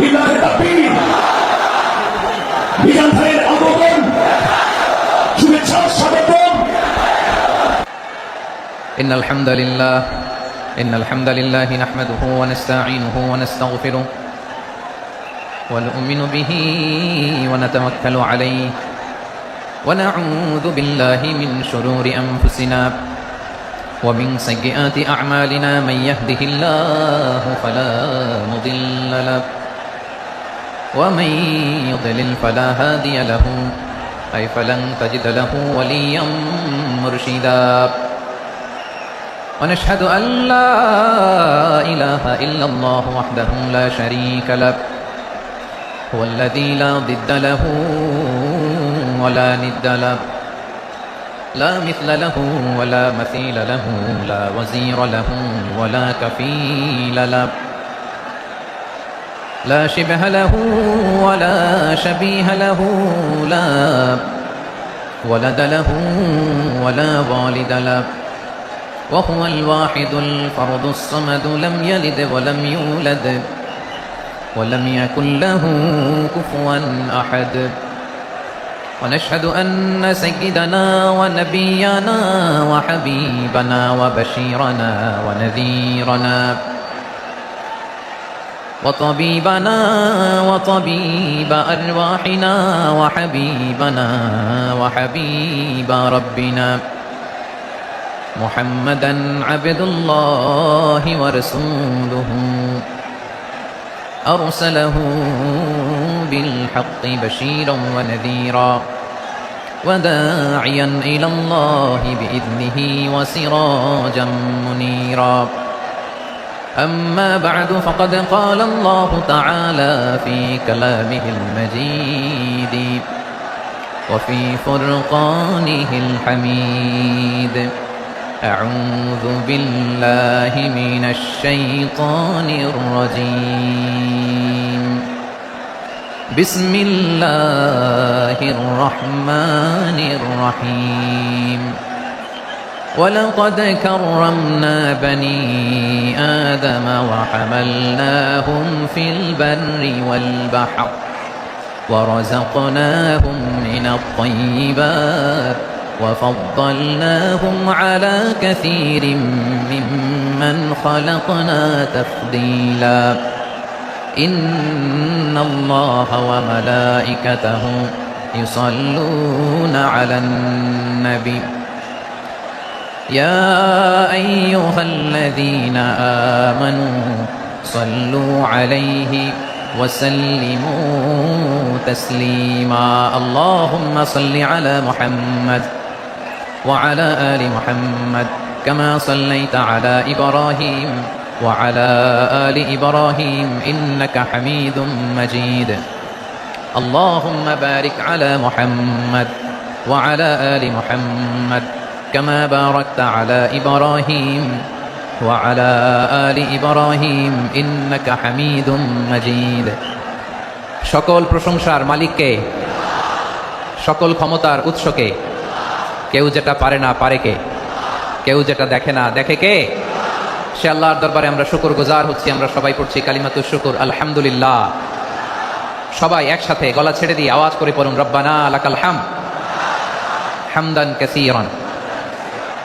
লিল্লাহি তাকবীর। মিজান ভাইয়ের আগমন, শুভেচ্ছা স্বাগতম। إن الحمد لله نحمده ونستعينه ونستغفره ونؤمن به ونتوكل عليه ونعوذ بالله من شرور أنفسنا ومن سيئات أعمالنا من يهده الله فلا مضل له ومن يضلل فلا هادي له أي فلن تجد له وليا مرشدا ونشهد أن لا إله إلا الله وحده لا شريك له هو الذي لا ضد له ولا ند له لا مثل له ولا مثيل له لا وزير له ولا كفيل له لا شبه له ولا شبيه له لا ولد له ولا والد له وهو الواحد الفرد الصمد لم يلد ولم يولد ولم يكن له كفوا أحد ونشهد أن سيدنا ونبينا وحبيبنا وبشيرنا ونذيرنا وطبيبنا وطبيب أرواحنا وحبيبنا وحبيب ربنا محمدا عبد الله ورسوله أرسله بالحق بشيرا ونذيرا وداعيا إلى الله بإذنه وسراجا منيرا أما بعد فقد قال الله تعالى في كلامه المجيد وفي فرقانه الحميد أعوذ بالله من الشيطان الرجيم بسم الله الرحمن الرحيم ولقد كرمنا بني آدم وحملناهم في البر والبحر ورزقناهم من الطيبات وفضلناهم على كثير ممن خلقنا تفضيلا إن الله وملائكته يصلون على النبي يا أيها الذين آمنوا صلوا عليه وسلموا تسليما اللهم صل على محمد وعلى آل محمد كما صليت على إبراهيم وعلى آل إبراهيم إنك حميد مجيد اللهم بارك على محمد وعلى آل محمد كما باركت على إبراهيم وعلى آل إبراهيم إنك حميد مجيد সকল প্রশংসার মালিককে সকল ক্ষমতার উৎসকে কেউ যেটা পারে না পারে কে কেউ যেটা দেখে না দেখে কে সে আল্লাহর দরবারে আমরা শুকরগুজার হচ্ছি আমরা সবাই পড়ছি কালিমাতুশ শুকর আলহামদুলিল্লাহ সবাই একসাথে গলা ছেড়ে দিয়ে আওয়াজ করে পড়ুন রব্বানা লাকাল হামদ হামদান কাসীরান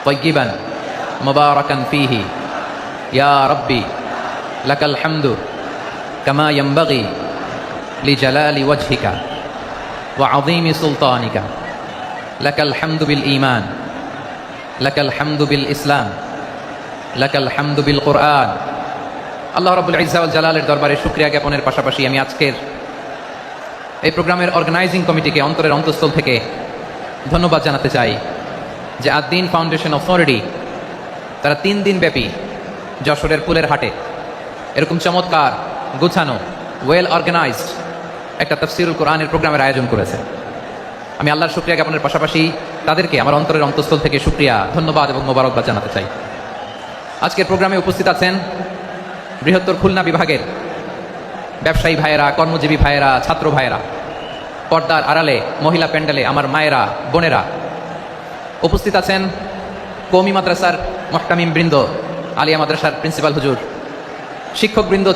তাইয়িবান মুবারাকান ফীহি ইয়া রাব্বি লাকাল হামদু কামা ইয়ানবাগি লিজালালি ওয়াজহিকা ওয়া আযীমি সুলতানিকা লাকাল হামদু বিল ঈমান লাকাল হামদু বিল ইসলাম লাকাল হামদু বিল কুরআন আল্লাহ রাব্বুল ইজ্জা ওয়াল জালালের দরবারে শুকরিয়া জ্ঞাপনের পাশাপাশি আমি আজকের এই প্রোগ্রামের অর্গানাইজিং কমিটিকে অন্তরের অন্তঃস্থল থেকে ধন্যবাদ জানাতে চাই যে আদ-দ্বীন ফাউন্ডেশন অথরিটি তারা 3 দিন ব্যাপী যশোরের ফুলের হাটে এরকম চমৎকার গুছানো ওয়েল অর্গানাইজড একটা তাফসীরুল কোরআনের প্রোগ্রামের আয়োজন করেছে আমি আল্লাহর শুকরিয়া জ্ঞাপনের পাশাপাশি তাদেরকে আমার অন্তরের অন্তঃস্থল থেকে শুকরিয়া ধন্যবাদ এবং মোবারকবাদ জানাতে চাই আজকের প্রোগ্রামে উপস্থিত আছেন বৃহত্তর খুলনা বিভাগের ব্যবসায়ী ভাইয়েরা কর্মজীবী ভাইয়েরা ছাত্র ভাইয়েরা পর্দার আড়ালে মহিলা প্যান্ডেলে আমার মায়েরা বোনেরা উপস্থিত আছেন কওমি মাদ্রাসার মুহতামিম বৃন্দ আলিয়া মাদ্রাসার প্রিন্সিপাল হুজুর শিক্ষক বৃন্দ